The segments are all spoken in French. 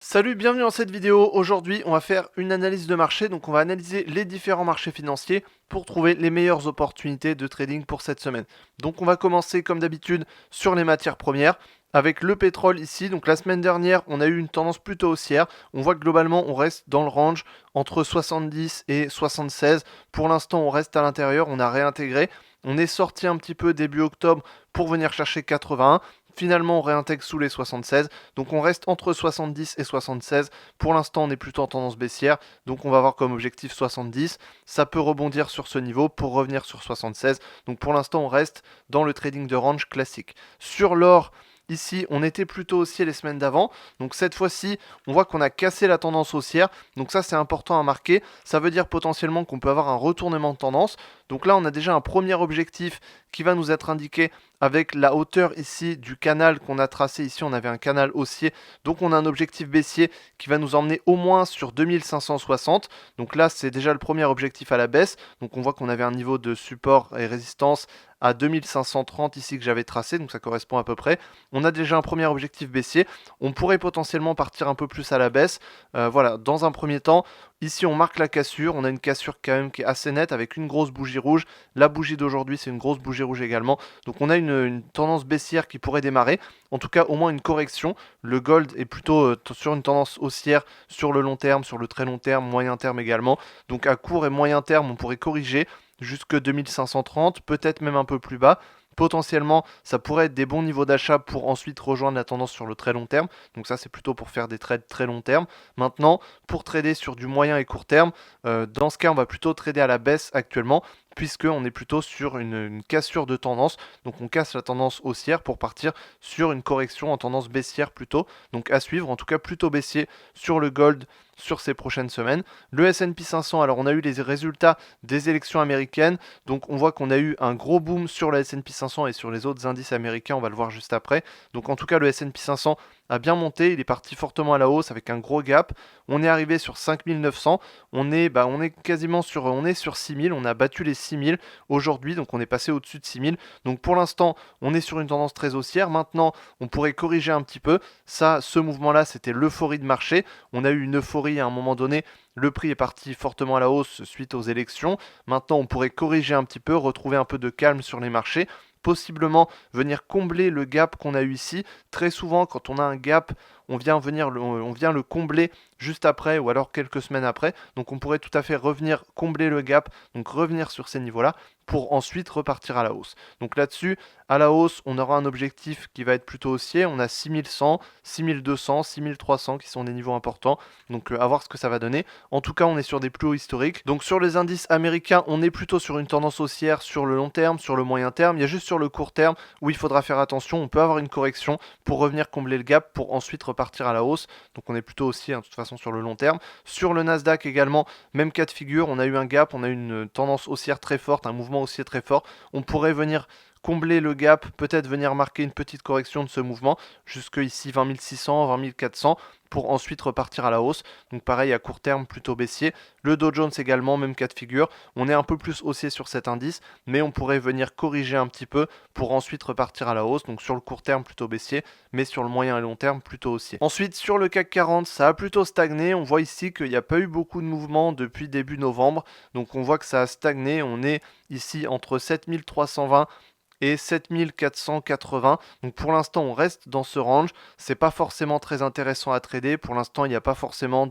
Salut, bienvenue dans cette vidéo. Aujourd'hui, on va faire une analyse de marché. Donc, on va analyser les différents marchés financiers pour trouver les meilleures opportunités de trading pour cette semaine. Donc, on va commencer comme d'habitude sur les matières premières avec le pétrole ici. Donc, la semaine dernière, on a eu une tendance plutôt haussière. On voit que globalement, on reste dans le range entre 70 et 76. Pour l'instant, on reste à l'intérieur. On a réintégré. On est sorti un petit peu début octobre pour venir chercher 81. Finalement, on réintègre sous les 76. Donc on reste entre 70 et 76. Pour l'instant, on est plutôt en tendance baissière. Donc on va avoir comme objectif 70. Ça peut rebondir sur ce niveau pour revenir sur 76. Donc pour l'instant, on reste dans le trading de range classique. Sur l'or, ici, on était plutôt haussier les semaines d'avant. Donc cette fois-ci, on voit qu'on a cassé la tendance haussière. Donc ça, c'est important à marquer. Ça veut dire potentiellement qu'on peut avoir un retournement de tendance. Donc là, on a déjà un premier objectif qui va nous être indiqué avec la hauteur ici du canal qu'on a tracé. Ici, on avait un canal haussier. Donc on a un objectif baissier qui va nous emmener au moins sur 2560. Donc là, c'est déjà le premier objectif à la baisse. Donc on voit qu'on avait un niveau de support et résistance à 2530 ici que j'avais tracé, donc ça correspond à peu près. On a déjà un premier objectif baissier. On pourrait potentiellement partir un peu plus à la baisse. Voilà, dans un premier temps, ici on marque la cassure. On a une cassure quand même qui est assez nette avec une grosse bougie rouge. La bougie d'aujourd'hui, c'est une grosse bougie rouge également. Donc on a une tendance baissière qui pourrait démarrer. En tout cas, au moins une correction. Le gold est plutôt sur une tendance haussière sur le long terme, sur le très long terme, moyen terme également. Donc à court et moyen terme, on pourrait corriger jusque 2530, peut-être même un peu plus bas. Potentiellement, ça pourrait être des bons niveaux d'achat pour ensuite rejoindre la tendance sur le très long terme. Donc ça, c'est plutôt pour faire des trades très long terme. Maintenant, pour trader sur du moyen et court terme, dans ce cas, on va plutôt trader à la baisse actuellement, puisqu'on est plutôt sur une cassure de tendance. Donc on casse la tendance haussière pour partir sur une correction en tendance baissière plutôt. Donc à suivre, en tout cas plutôt baissier sur le gold sur ces prochaines semaines. Le S&P 500, alors on a eu les résultats des élections américaines, donc on voit qu'on a eu un gros boom sur le S&P 500 et sur les autres indices américains, on va le voir juste après. Donc en tout cas le S&P 500 a bien monté, il est parti fortement à la hausse avec un gros gap. On est arrivé sur 5900, on est quasiment sur 6000, on a battu les 6000 aujourd'hui, donc on est passé au-dessus de 6000. Donc pour l'instant, on est sur une tendance très haussière. Maintenant, on pourrait corriger un petit peu. Ça, ce mouvement-là, c'était l'euphorie de marché. On a eu une euphorie à un moment donné. Le prix est parti fortement à la hausse suite aux élections. Maintenant, on pourrait corriger un petit peu, retrouver un peu de calme sur les marchés, possiblement venir combler le gap qu'on a eu ici. Très souvent, quand on a un gap, on vient le combler juste après ou alors quelques semaines après. Donc on pourrait tout à fait revenir combler le gap, donc revenir sur ces niveaux-là pour ensuite repartir à la hausse. Donc là-dessus, à la hausse, on aura un objectif qui va être plutôt haussier. On a 6100, 6200, 6300 qui sont des niveaux importants. Donc à voir ce que ça va donner. En tout cas, on est sur des plus hauts historiques. Donc sur les indices américains, on est plutôt sur une tendance haussière sur le long terme, sur le moyen terme. Il y a juste sur le court terme où il faudra faire attention. On peut avoir une correction pour revenir combler le gap pour ensuite repartir à la hausse. Donc on est plutôt haussier de toute façon sur le long terme. Sur le Nasdaq également, même cas de figure. On a eu un gap, on a eu une tendance haussière très forte, un mouvement haussier très fort. On pourrait venir combler le gap, peut-être venir marquer une petite correction de ce mouvement, jusque ici 20 600, 20 400, pour ensuite repartir à la hausse. Donc pareil, à court terme, plutôt baissier. Le Dow Jones également, même cas de figure. On est un peu plus haussier sur cet indice, mais on pourrait venir corriger un petit peu pour ensuite repartir à la hausse. Donc sur le court terme, plutôt baissier, mais sur le moyen et long terme, plutôt haussier. Ensuite, sur le CAC 40, ça a plutôt stagné. On voit ici qu'il n'y a pas eu beaucoup de mouvements depuis début novembre. Donc on voit que ça a stagné. On est ici entre 7320 et 7480. Donc pour l'instant, on reste dans ce range. C'est pas forcément très intéressant à trader. Pour l'instant, il n'y a pas forcément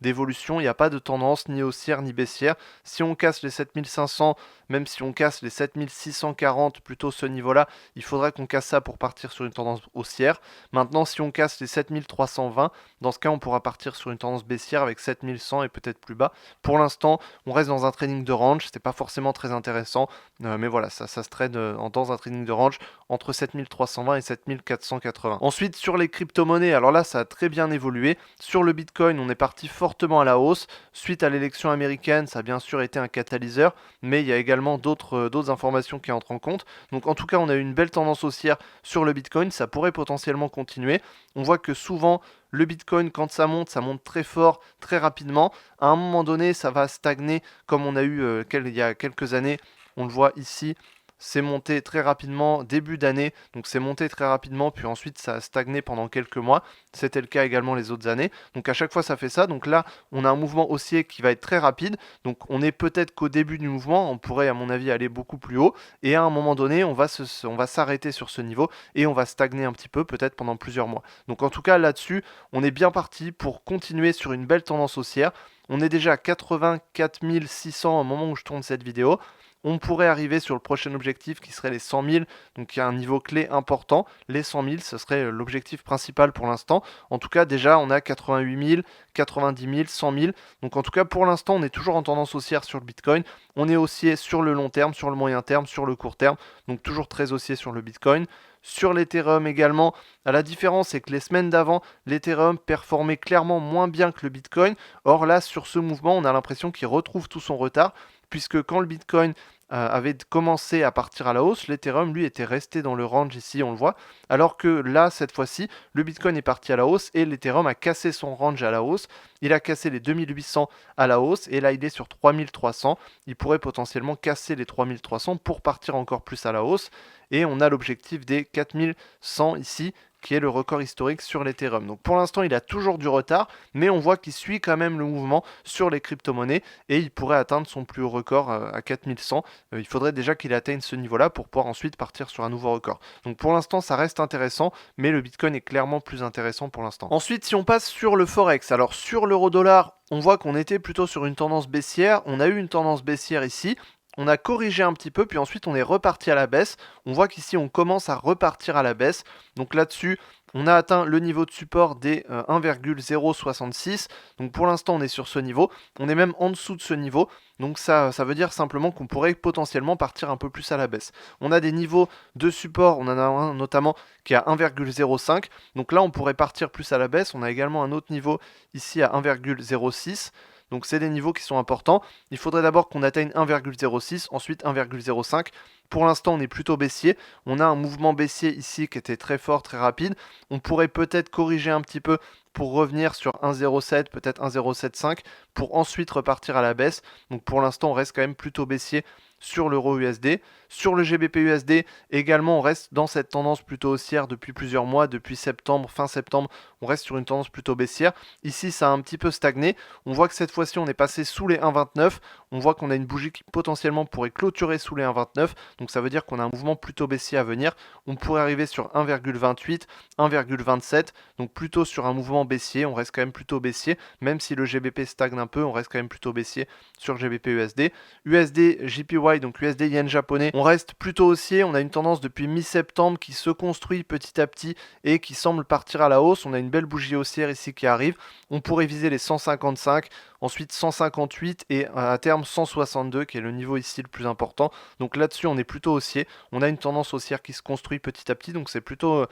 d'évolution. Il n'y a pas de tendance ni haussière ni baissière. Si on casse les 7500, même si on casse les 7640, plutôt ce niveau-là, il faudrait qu'on casse ça pour partir sur une tendance haussière. Maintenant, si on casse les 7320, dans ce cas, on pourra partir sur une tendance baissière avec 7100 et peut-être plus bas. Pour l'instant, on reste dans un trading de range. C'est pas forcément très intéressant. Mais voilà, ça se trade dans un trading de range entre 7320 et 7480. Ensuite, sur les crypto-monnaies, alors là, ça a très bien évolué. Sur le Bitcoin, on est parti fortement à la hausse. Suite à l'élection américaine, ça a bien sûr été un catalyseur, mais il y a également d'autres informations qui entrent en compte. Donc en tout cas, on a eu une belle tendance haussière sur le Bitcoin. Ça pourrait potentiellement continuer. On voit que souvent, le Bitcoin, quand ça monte très fort, très rapidement. À un moment donné, ça va stagner, comme on a eu il y a quelques années. On le voit ici, c'est monté très rapidement début d'année, donc c'est monté très rapidement, puis ensuite ça a stagné pendant quelques mois. C'était le cas également les autres années. Donc à chaque fois ça fait ça. Donc là, on a un mouvement haussier qui va être très rapide. Donc on est peut-être qu'au début du mouvement, on pourrait à mon avis aller beaucoup plus haut. Et à un moment donné, on va s'arrêter sur ce niveau et on va stagner un petit peu, peut-être pendant plusieurs mois. Donc en tout cas là-dessus, on est bien parti pour continuer sur une belle tendance haussière. On est déjà à 84 600 au moment où je tourne cette vidéo. On pourrait arriver sur le prochain objectif qui serait les 100 000, donc il y a un niveau clé important. Les 100 000, ce serait l'objectif principal pour l'instant. En tout cas, déjà, on a 88 000, 90 000, 100 000. Donc en tout cas, pour l'instant, on est toujours en tendance haussière sur le Bitcoin. On est haussier sur le long terme, sur le moyen terme, sur le court terme. Donc toujours très haussier sur le Bitcoin. Sur l'Ethereum également, la différence c'est que les semaines d'avant, l'Ethereum performait clairement moins bien que le Bitcoin. Or là, sur ce mouvement, on a l'impression qu'il retrouve tout son retard, puisque quand le Bitcoin avait commencé à partir à la hausse, l'Ethereum lui était resté dans le range ici, on le voit, alors que là, cette fois-ci, le Bitcoin est parti à la hausse et l'Ethereum a cassé son range à la hausse. Il a cassé les 2800 à la hausse et là il est sur 3300. Il pourrait potentiellement casser les 3300 pour partir encore plus à la hausse. Et on a l'objectif des 4100 ici, qui est le record historique sur l'Ethereum. Donc pour l'instant, il a toujours du retard, mais on voit qu'il suit quand même le mouvement sur les crypto-monnaies et il pourrait atteindre son plus haut record à 4100. Il faudrait déjà qu'il atteigne ce niveau-là pour pouvoir ensuite partir sur un nouveau record. Donc pour l'instant, ça reste intéressant, mais le Bitcoin est clairement plus intéressant pour l'instant. Ensuite, si on passe sur le Forex, alors sur l'euro-dollar, on voit qu'on était plutôt sur une tendance baissière. On a eu une tendance baissière ici. On a corrigé un petit peu, puis ensuite on est reparti à la baisse. On voit qu'ici on commence à repartir à la baisse. Donc là-dessus, on a atteint le niveau de support des 1,066. Donc pour l'instant, on est sur ce niveau. On est même en dessous de ce niveau. Donc ça veut dire simplement qu'on pourrait potentiellement partir un peu plus à la baisse. On a des niveaux de support. On en a un notamment qui est à 1,05. Donc là, on pourrait partir plus à la baisse. On a également un autre niveau ici à 1,06. Donc c'est des niveaux qui sont importants. Il faudrait d'abord qu'on atteigne 1,06, ensuite 1,05. Pour l'instant, on est plutôt baissier. On a un mouvement baissier ici qui était très fort, très rapide. On pourrait peut-être corriger un petit peu pour revenir sur 1,07, peut-être 1,075, pour ensuite repartir à la baisse. Donc pour l'instant, on reste quand même plutôt baissier sur l'euro USD. Sur le GBP USD, également, on reste dans cette tendance plutôt haussière depuis plusieurs mois, depuis septembre, fin septembre, on reste sur une tendance plutôt baissière. Ici, ça a un petit peu stagné. On voit que cette fois-ci, on est passé sous les 1,29. On voit qu'on a une bougie qui potentiellement pourrait clôturer sous les 1,29. Donc ça veut dire qu'on a un mouvement plutôt baissier à venir. On pourrait arriver sur 1,28, 1,27. Donc plutôt sur un mouvement baissier. On reste quand même plutôt baissier. Même si le GBP stagne un peu, on reste quand même plutôt baissier sur GBP USD. USD JPY, donc USD yen japonais, on reste plutôt haussier. On a une tendance depuis mi-septembre qui se construit petit à petit et qui semble partir à la hausse. On a une belle bougie haussière ici qui arrive. On pourrait viser les 155, ensuite 158 et à terme 162 qui est le niveau ici le plus important. Donc là-dessus on est plutôt haussier. On a une tendance haussière qui se construit petit à petit, donc c'est plutôt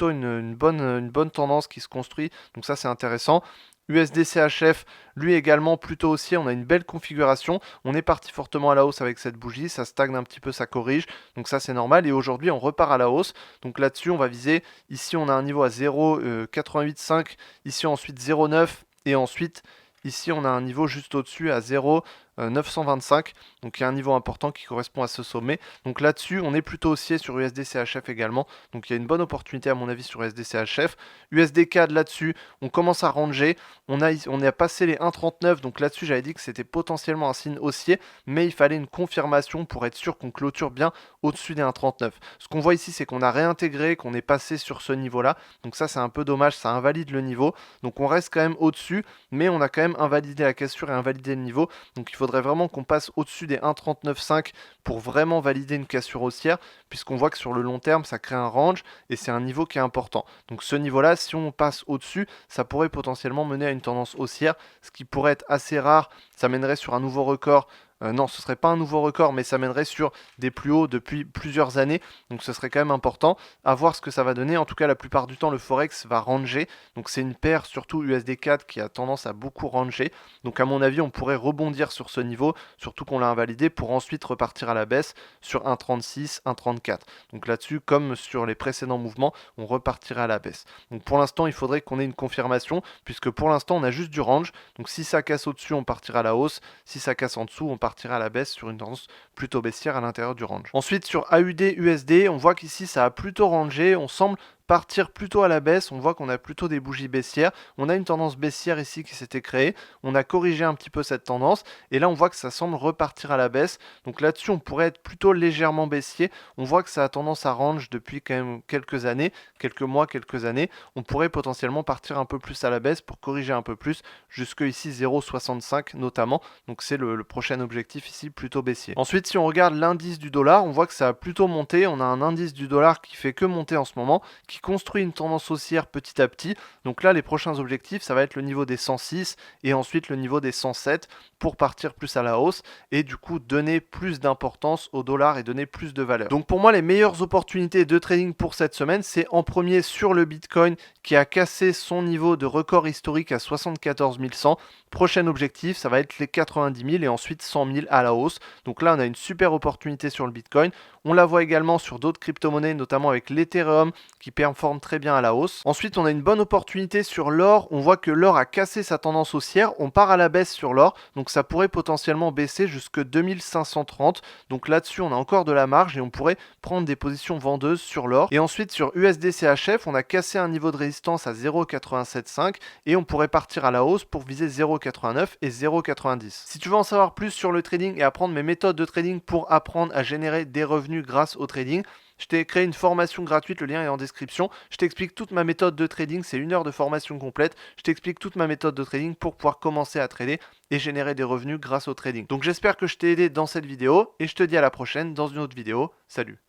une bonne tendance qui se construit. Donc ça c'est intéressant. USD CHF, lui également plutôt haussier, on a une belle configuration, on est parti fortement à la hausse avec cette bougie, ça stagne un petit peu, ça corrige, donc ça c'est normal, et aujourd'hui on repart à la hausse, donc là-dessus on va viser, ici on a un niveau à 0,885, ici ensuite 0,9, et ensuite ici on a un niveau juste au-dessus à 0,925, donc il y a un niveau important qui correspond à ce sommet. Donc là-dessus, on est plutôt haussier sur USD CHF également. Donc il y a une bonne opportunité à mon avis sur USD CHF. USD CAD là-dessus, on commence à ranger. On a passé les 1,39, donc là-dessus j'avais dit que c'était potentiellement un signe haussier, mais il fallait une confirmation pour être sûr qu'on clôture bien au-dessus des 1,39. Ce qu'on voit ici, c'est qu'on a réintégré, qu'on est passé sur ce niveau-là. Donc ça c'est un peu dommage, ça invalide le niveau. Donc on reste quand même au-dessus, mais on a quand même invalidé la cassure et invalidé le niveau. Donc il faudrait vraiment qu'on passe au-dessus des 1,39,5 pour vraiment valider une cassure haussière, puisqu'on voit que sur le long terme, ça crée un range et c'est un niveau qui est important. Donc ce niveau-là, si on passe au-dessus, ça pourrait potentiellement mener à une tendance haussière, ce qui pourrait être assez rare. Ça mènerait sur un nouveau record. Non, ce serait pas un nouveau record, mais ça mènerait sur des plus hauts depuis plusieurs années. Donc ce serait quand même important à voir ce que ça va donner. En tout cas, la plupart du temps, le Forex va ranger. Donc c'est une paire, surtout USD4, qui a tendance à beaucoup ranger. Donc à mon avis, on pourrait rebondir sur ce niveau, surtout qu'on l'a invalidé, pour ensuite repartir à la baisse sur 1,36, 1,34. Donc là-dessus, comme sur les précédents mouvements, on repartirait à la baisse. Donc pour l'instant, il faudrait qu'on ait une confirmation, puisque pour l'instant, on a juste du range. Donc si ça casse au-dessus, on partira à la hausse. Si ça casse en dessous, on repartirait à la baisse sur une tendance plutôt baissière à l'intérieur du range. Ensuite sur AUD USD, on voit qu'ici ça a plutôt rangé, on semble partir plutôt à la baisse, on voit qu'on a plutôt des bougies baissières, on a une tendance baissière ici qui s'était créée, on a corrigé un petit peu cette tendance et là on voit que ça semble repartir à la baisse, donc là-dessus on pourrait être plutôt légèrement baissier, on voit que ça a tendance à range depuis quand même quelques années, quelques mois, quelques années, on pourrait potentiellement partir un peu plus à la baisse pour corriger un peu plus jusque ici 0,65 notamment, donc c'est le prochain objectif ici plutôt baissier. Ensuite si on regarde l'indice du dollar, on voit que ça a plutôt monté, on a un indice du dollar qui fait que monter en ce moment, qui construit une tendance haussière petit à petit. Donc là, les prochains objectifs, ça va être le niveau des 106 et ensuite le niveau des 107 pour partir plus à la hausse et du coup donner plus d'importance au dollar et donner plus de valeur. Donc pour moi, les meilleures opportunités de trading pour cette semaine, c'est en premier sur le Bitcoin qui a cassé son niveau de record historique à 74 100. Prochain objectif, ça va être les 90 000 et ensuite 100 000 à la hausse. Donc là, on a une super opportunité sur le Bitcoin. On la voit également sur d'autres crypto-monnaies, notamment avec l'Ethereum qui performe très bien à la hausse. Ensuite, on a une bonne opportunité sur l'or. On voit que l'or a cassé sa tendance haussière. On part à la baisse sur l'or. Donc ça pourrait potentiellement baisser jusque 2530. Donc là-dessus, on a encore de la marge et on pourrait prendre des positions vendeuses sur l'or. Et ensuite, sur USDCHF, on a cassé un niveau de résistance à 0,875 et on pourrait partir à la hausse pour viser 0,89 et 0,90. Si tu veux en savoir plus sur le trading et apprendre mes méthodes de trading pour apprendre à générer des revenus grâce au trading, je t'ai créé une formation gratuite, le lien est en description. Je t'explique toute ma méthode de trading, c'est 1 heure de formation complète. Je t'explique toute ma méthode de trading pour pouvoir commencer à trader et générer des revenus grâce au trading. Donc j'espère que je t'ai aidé dans cette vidéo et je te dis à la prochaine dans une autre vidéo. Salut!